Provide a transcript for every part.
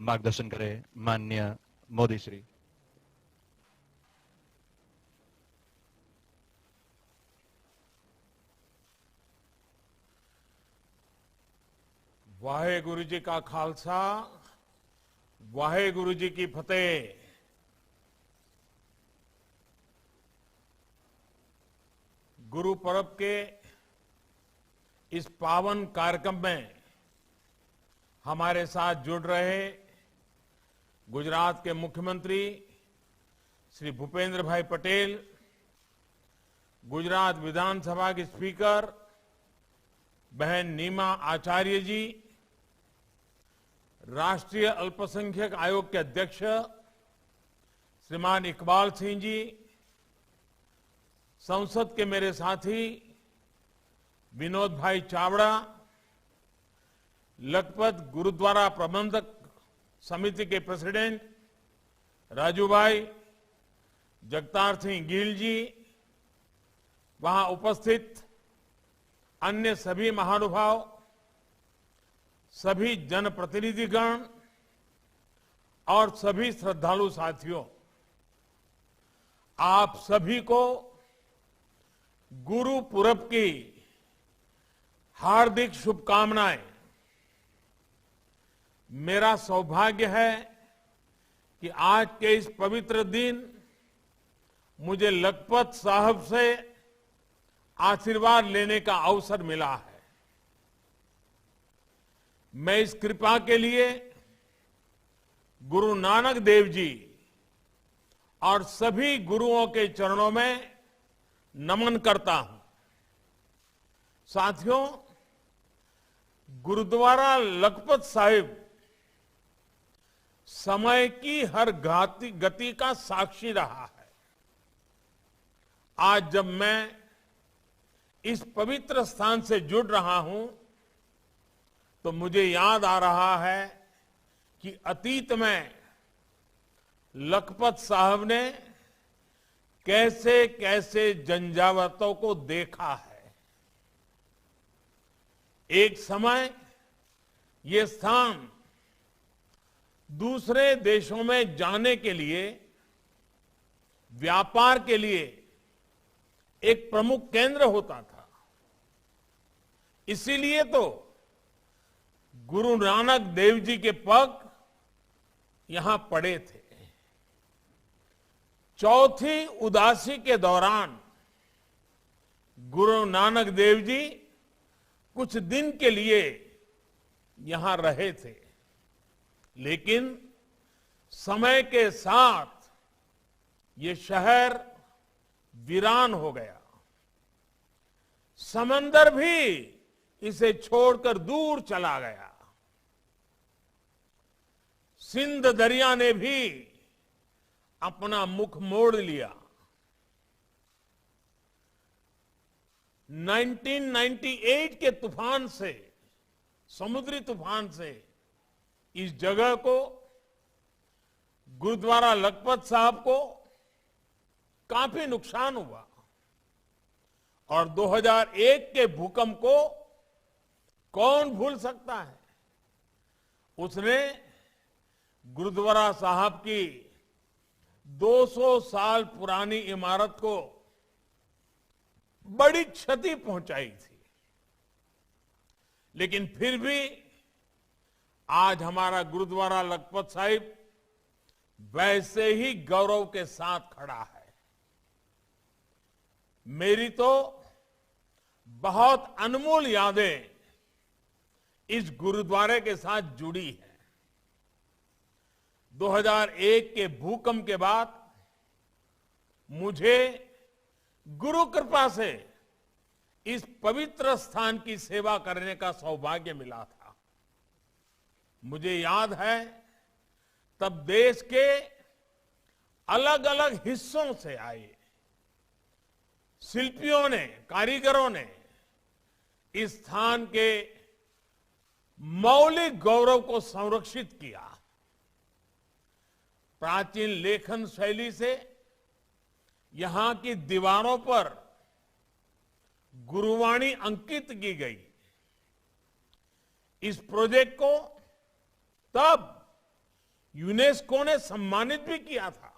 मार्गदर्शन करे माननीय मोदी श्री। वाहेगुरु जी का खालसा, वाहेगुरु जी की फतेह। गुरु पर्व के इस पावन कार्यक्रम में हमारे साथ जुड़ रहे गुजरात के मुख्यमंत्री श्री भूपेंद्र भाई पटेल, गुजरात विधानसभा की स्पीकर बहन नीमा आचार्य जी, राष्ट्रीय अल्पसंख्यक आयोग के अध्यक्ष श्रीमान इकबाल सिंह जी, संसद के मेरे साथी विनोद भाई चावड़ा, लखपत गुरुद्वारा प्रबंधक समिति के प्रेसिडेंट राजू भाई, जगतार सिंह गिल जी, वहां उपस्थित अन्य सभी महानुभाव, सभी जनप्रतिनिधिगण और सभी श्रद्धालु साथियों, आप सभी को गुरु पुरब की हार्दिक शुभकामनाएं। मेरा सौभाग्य है कि आज के इस पवित्र दिन मुझे लखपत साहब से आशीर्वाद लेने का अवसर मिला है। मैं इस कृपा के लिए गुरु नानक देव जी और सभी गुरुओं के चरणों में नमन करता हूं। साथियों, गुरुद्वारा लखपत साहिब समय की हर गति का साक्षी रहा है। आज जब मैं इस पवित्र स्थान से जुड़ रहा हूं तो मुझे याद आ रहा है कि अतीत में लखपत साहब ने कैसे कैसे झंझावातों को देखा है। एक समय ये स्थान दूसरे देशों में जाने के लिए, व्यापार के लिए एक प्रमुख केंद्र होता था। इसीलिए तो गुरु नानक देव जी के पग यहां पड़े थे। चौथी उदासी के दौरान गुरु नानक देव जी कुछ दिन के लिए यहां रहे थे, लेकिन समय के साथ ये शहर वीरान हो गया। समंदर भी इसे छोड़कर दूर चला गया। सिंध दरिया ने भी अपना मुख मोड़ लिया। 1998 के तूफान से, समुद्री तूफान से इस जगह को, गुरुद्वारा लखपत साहब को काफी नुकसान हुआ और 2001 के भूकंप को कौन भूल सकता है। उसने गुरुद्वारा साहब की 200 साल पुरानी इमारत को बड़ी क्षति पहुंचाई थी, लेकिन फिर भी आज हमारा गुरुद्वारा लखपत साहिब वैसे ही गौरव के साथ खड़ा है। मेरी तो बहुत अनमोल यादें इस गुरुद्वारे के साथ जुड़ी हैं। 2001 के भूकंप के बाद मुझे गुरु कृपा से इस पवित्र स्थान की सेवा करने का सौभाग्य मिला था। मुझे याद है तब देश के अलग अलग हिस्सों से आए शिल्पियों ने, कारीगरों ने इस स्थान के मौलिक गौरव को संरक्षित किया। प्राचीन लेखन शैली से यहां की दीवारों पर गुरुवाणी अंकित की गई। इस प्रोजेक्ट को तब यूनेस्को ने सम्मानित भी किया था।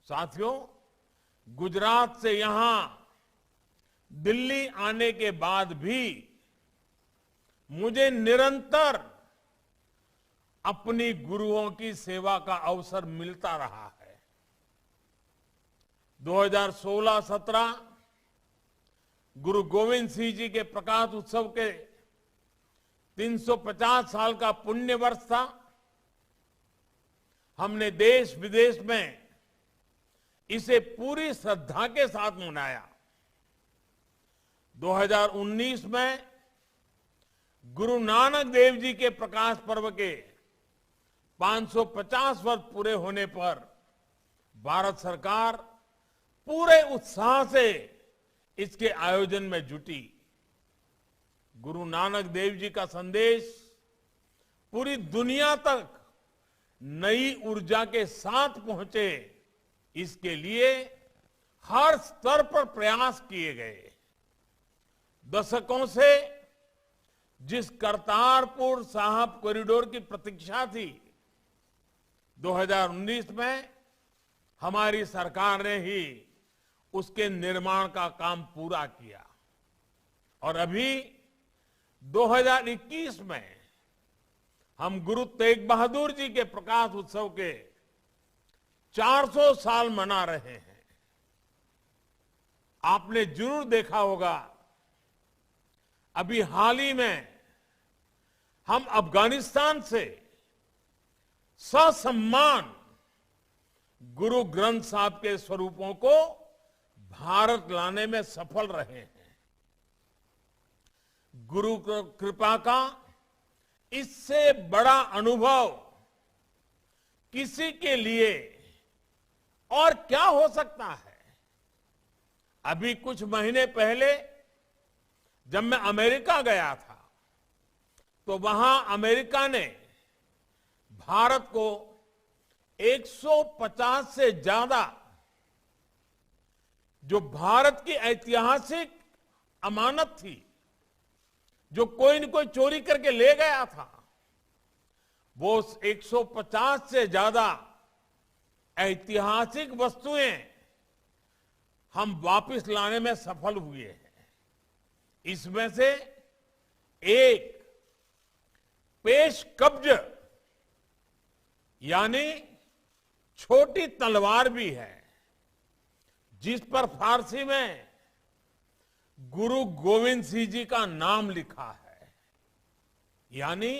साथियों, गुजरात से यहां दिल्ली आने के बाद भी मुझे निरंतर अपनी गुरुओं की सेवा का अवसर मिलता रहा है। 2016-17 गुरु गोविंद सिंह जी के प्रकाश उत्सव के 350 साल का पुण्य वर्ष था। हमने देश विदेश में इसे पूरी श्रद्धा के साथ मनाया। 2019 में गुरु नानक देव जी के प्रकाश पर्व के 550 वर्ष पूरे होने पर भारत सरकार पूरे उत्साह से इसके आयोजन में जुटी। गुरु नानक देव जी का संदेश पूरी दुनिया तक नई ऊर्जा के साथ पहुंचे, इसके लिए हर स्तर पर प्रयास किए गए। दशकों से जिस करतारपुर साहिब कॉरिडोर की प्रतीक्षा थी, 2019 में हमारी सरकार ने ही उसके निर्माण का काम पूरा किया और अभी 2021 में हम गुरु तेग बहादुर जी के प्रकाश उत्सव के 400 साल मना रहे हैं। आपने जरूर देखा होगा, अभी हाल ही में हम अफगानिस्तान से ससम्मान गुरु ग्रंथ साहब के स्वरूपों को भारत लाने में सफल रहे हैं। गुरु कृपा का इससे बड़ा अनुभव किसी के लिए और क्या हो सकता है। अभी कुछ महीने पहले जब मैं अमेरिका गया था तो वहां अमेरिका ने भारत को 150 से ज्यादा जो भारत की ऐतिहासिक अमानत थी, जो कोई न कोई चोरी करके ले गया था, वो 150 से ज्यादा ऐतिहासिक वस्तुएं हम वापस लाने में सफल हुए हैं। इसमें से एक पेश कब्ज यानी छोटी तलवार भी है, जिस पर फारसी में गुरु गोविंद सिंह जी का नाम लिखा है। यानी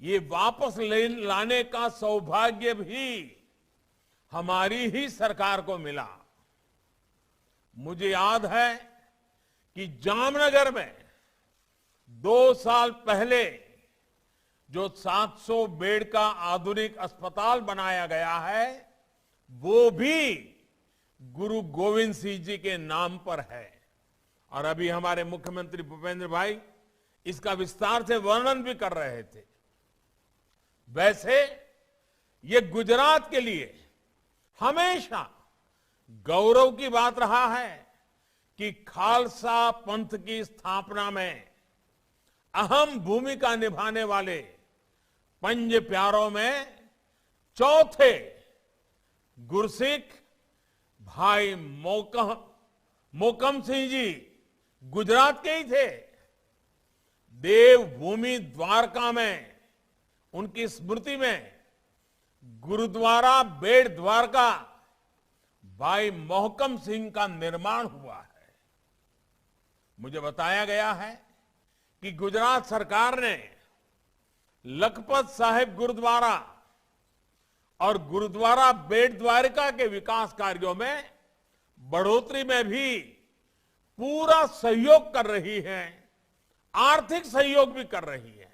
ये वापस लाने का सौभाग्य भी हमारी ही सरकार को मिला। मुझे याद है कि जामनगर में 2 साल पहले जो 700 बेड का आधुनिक अस्पताल बनाया गया है, वो भी गुरु गोविंद सिंह जी के नाम पर है। और अभी हमारे मुख्यमंत्री भूपेंद्र भाई इसका विस्तार से वर्णन भी कर रहे थे। वैसे ये गुजरात के लिए हमेशा गौरव की बात रहा है कि खालसा पंथ की स्थापना में अहम भूमिका निभाने वाले पंज प्यारों में चौथे गुरसिख भाई मोकम सिंह जी गुजरात के ही थे। देवभूमि द्वारका में उनकी स्मृति में गुरुद्वारा बेट द्वारका भाई मोहकम सिंह का निर्माण हुआ है। मुझे बताया गया है कि गुजरात सरकार ने लखपत साहिब गुरुद्वारा और गुरुद्वारा बेट द्वारका के विकास कार्यों में बढ़ोतरी में भी पूरा सहयोग कर रही है, आर्थिक सहयोग भी कर रही है।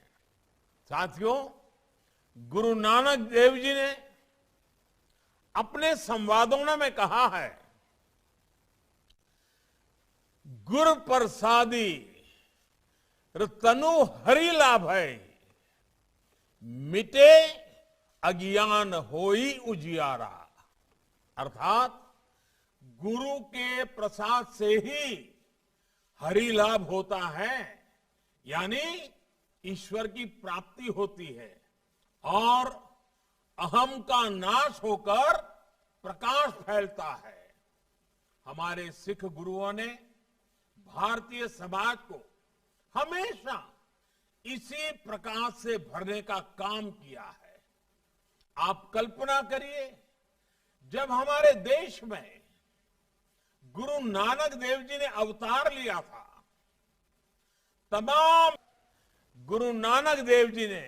साथियों, गुरु नानक देव जी ने अपने संवादों में कहा है, गुर प्रसादी तनु हरि लाभ है, मिटे अज्ञान होई उजियारा। अर्थात गुरु के प्रसाद से ही हरि लाभ होता है, यानी ईश्वर की प्राप्ति होती है और अहम का नाश होकर प्रकाश फैलता है। हमारे सिख गुरुओं ने भारतीय समाज को हमेशा इसी प्रकाश से भरने का काम किया है। आप कल्पना करिए, जब हमारे देश में गुरु नानक देव जी ने अवतार लिया था, तमाम गुरु नानक देव जी ने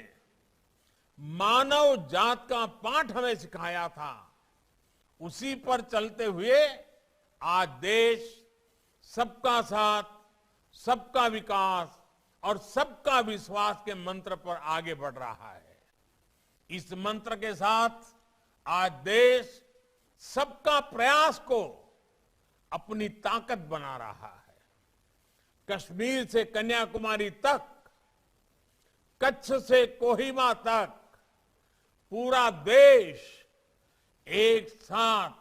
मानव जात का पाठ हमें सिखाया था। उसी पर चलते हुए आज देश सबका साथ, सबका विकास और सबका विश्वास के मंत्र पर आगे बढ़ रहा है। इस मंत्र के साथ आज देश सबका प्रयास को अपनी ताकत बना रहा है। कश्मीर से कन्याकुमारी तक, कच्छ से कोहिमा तक पूरा देश एक साथ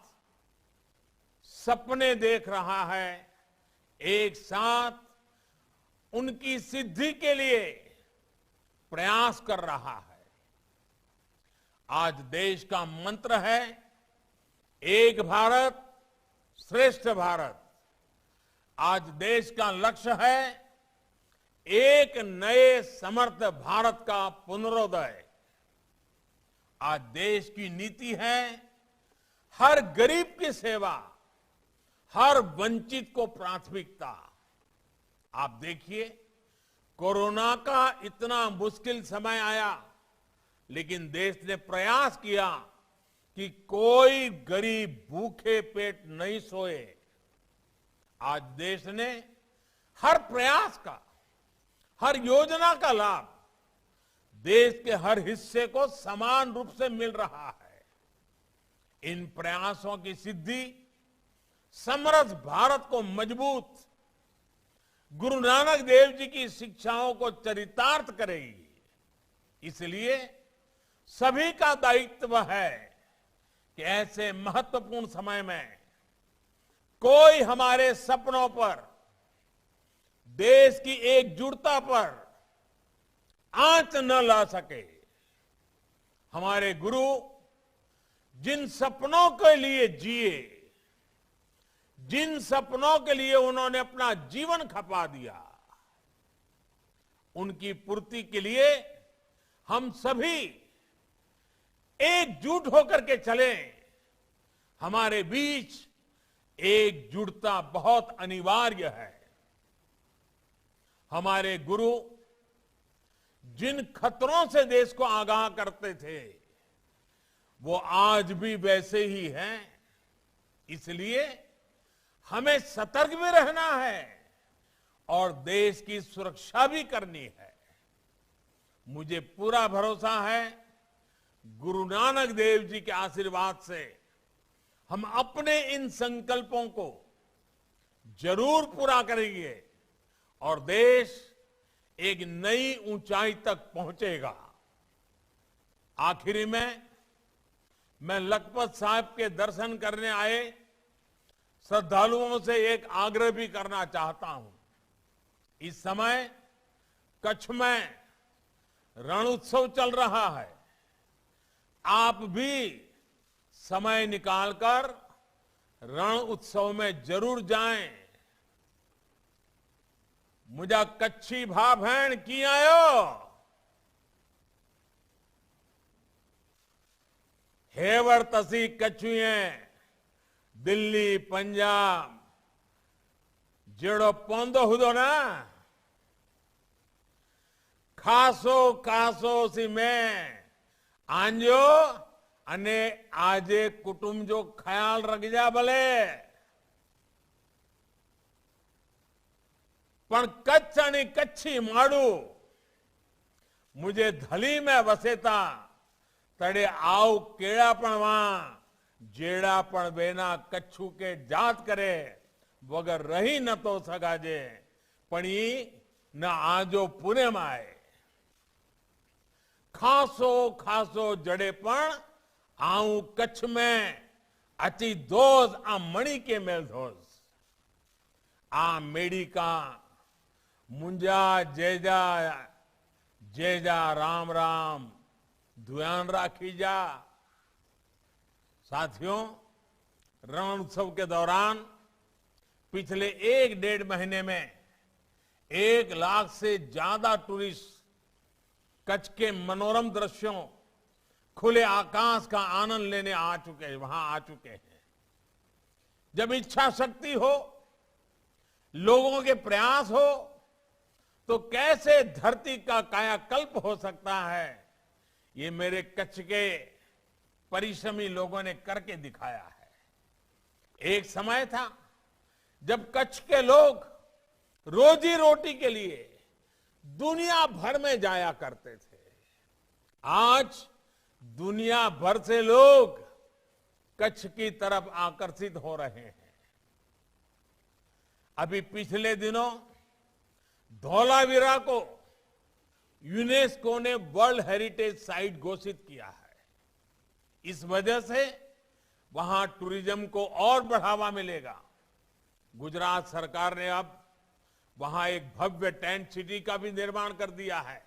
सपने देख रहा है, एक साथ उनकी सिद्धि के लिए प्रयास कर रहा है। आज देश का मंत्र है एक भारत श्रेष्ठ भारत। आज देश का लक्ष्य है एक नए समर्थ भारत का पुनरोदय। आज देश की नीति है हर गरीब की सेवा, हर वंचित को प्राथमिकता। आप देखिए, कोरोना का इतना मुश्किल समय आया, लेकिन देश ने प्रयास किया कि कोई गरीब भूखे पेट नहीं सोए। आज देश ने हर प्रयास का, हर योजना का लाभ देश के हर हिस्से को समान रूप से मिल रहा है। इन प्रयासों की सिद्धि समृद्ध भारत को मजबूत, गुरु नानक देव जी की शिक्षाओं को चरितार्थ करेगी। इसलिए सभी का दायित्व है कि ऐसे महत्वपूर्ण समय में कोई हमारे सपनों पर, देश की एकजुटता पर आंच न ला सके। हमारे गुरु जिन सपनों के लिए जिए, जिन सपनों के लिए उन्होंने अपना जीवन खपा दिया, उनकी पूर्ति के लिए हम सभी एकजुट होकर के चलें। हमारे बीच एकजुटता बहुत अनिवार्य है। हमारे गुरु जिन खतरों से देश को आगाह करते थे, वो आज भी वैसे ही हैं। इसलिए हमें सतर्क भी रहना है और देश की सुरक्षा भी करनी है। मुझे पूरा भरोसा है गुरु नानक देव जी के आशीर्वाद से हम अपने इन संकल्पों को जरूर पूरा करेंगे और देश एक नई ऊंचाई तक पहुंचेगा। आखिरी में मैं लखपत साहब के दर्शन करने आए श्रद्धालुओं से एक आग्रह भी करना चाहता हूं। इस समय कच्छ में रण उत्सव चल रहा है। आप भी समय निकालकर रण उत्सव में जरूर जाएं। मुझा कच्छी भा भेण की आयो, हेवर तसी कच्छुए दिल्ली पंजाब जेड़ो पौंदो हुदो ना, खासो खासो सी मैं आंजो अने आजे कुटुंब जो ख्याल रख जा भले। पण कच्छ आणि कच्छी माड़ू मुझे धली में वसेता तड़े आव केड़ा पण वहां जेड़ा पण बेना कच्छू के जात करे वगर रही न तो सगाजे पण ई न आजो पुणे में आए। खासो खासो जड़े पण आऊं कच्छ में अची दोज आ मणि के मेल दोज आ मेड़ी का मुंजा जेजा जेजा राम राम ध्यान राखी जा। साथियों, रण उत्सव के दौरान पिछले 1-1.5 महीने में 1 लाख से ज्यादा टूरिस्ट कच्छ के मनोरम दृश्यों, खुले आकाश का आनंद लेने वहां आ चुके हैं। जब इच्छा शक्ति हो, लोगों के प्रयास हो, तो कैसे धरती का कायाकल्प हो सकता है, ये मेरे कच्छ के परिश्रमी लोगों ने करके दिखाया है। एक समय था जब कच्छ के लोग रोजी रोटी के लिए दुनिया भर में जाया करते थे। आज दुनिया भर से लोग कच्छ की तरफ आकर्षित हो रहे हैं। अभी पिछले दिनों धौलावीरा को यूनेस्को ने वर्ल्ड हेरिटेज साइट घोषित किया है। इस वजह से वहां टूरिज्म को और बढ़ावा मिलेगा। गुजरात सरकार ने अब वहां एक भव्य टेंट सिटी का भी निर्माण कर दिया है।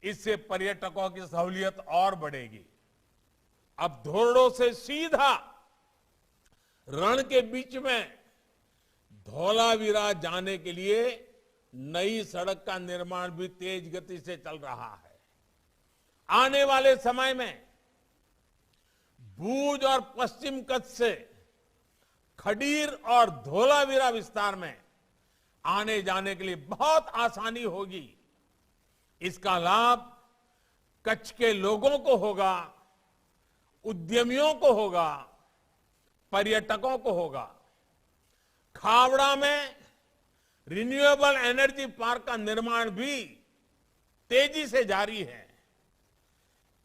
इससे पर्यटकों की सहूलियत और बढ़ेगी। अब धोरडो से सीधा रण के बीच में धौलावीरा जाने के लिए नई सड़क का निर्माण भी तेज गति से चल रहा है। आने वाले समय में भूज और पश्चिम कच्छ से खडीर और धौलावीरा विस्तार में आने जाने के लिए बहुत आसानी होगी। इसका लाभ कच्छ के लोगों को होगा, उद्यमियों को होगा, पर्यटकों को होगा। खावड़ा में रिन्यूएबल एनर्जी पार्क का निर्माण भी तेजी से जारी है।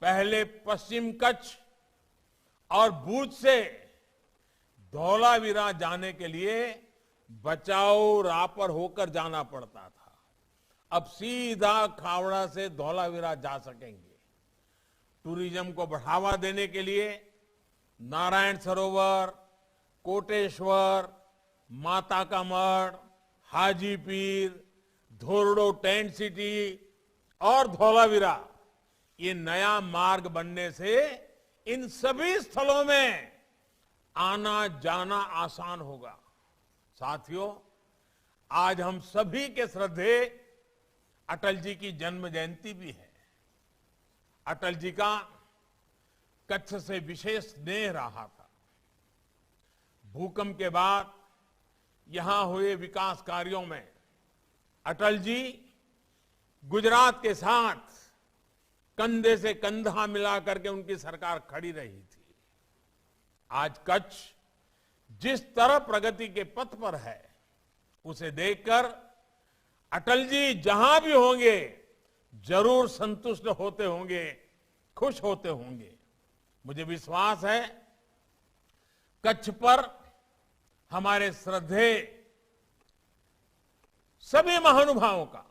पहले पश्चिम कच्छ और भूज से धौलावीरा जाने के लिए बचाओ रापर होकर जाना पड़ता था। अब सीधा खावड़ा से धौलावीरा जा सकेंगे। टूरिज्म को बढ़ावा देने के लिए नारायण सरोवर, कोटेश्वर, माता का मठ, हाजीपीर, धोरडो टेंट सिटी और धौलावीरा, ये नया मार्ग बनने से इन सभी स्थलों में आना जाना आसान होगा। साथियों, आज हम सभी के श्रद्धेय अटल जी की जन्म जयंती भी है। अटल जी का कच्छ से विशेष स्नेह रहा था। भूकंप के बाद यहां हुए विकास कार्यों में अटल जी गुजरात के साथ कंधे से कंधा मिला करके उनकी सरकार खड़ी रही थी। आज कच्छ जिस तरह प्रगति के पथ पर है, उसे देखकर अटल जी जहां भी होंगे जरूर संतुष्ट होते होंगे, खुश होते होंगे। मुझे विश्वास है कच्छ पर हमारे श्रद्धेय सभी महानुभावों का,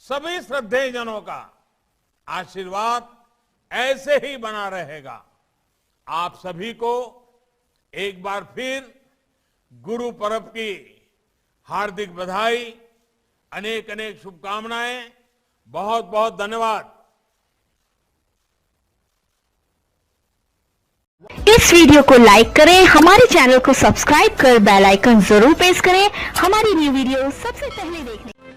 सभी श्रद्धेय जनों का आशीर्वाद ऐसे ही बना रहेगा। आप सभी को एक बार फिर गुरु पर्व की हार्दिक बधाई, अनेक अनेक शुभकामनाएं। बहुत बहुत धन्यवाद। इस वीडियो को लाइक करें, हमारे चैनल को सब्सक्राइब कर बेल आइकन जरूर प्रेस करें हमारी न्यू वीडियो सबसे पहले देखने।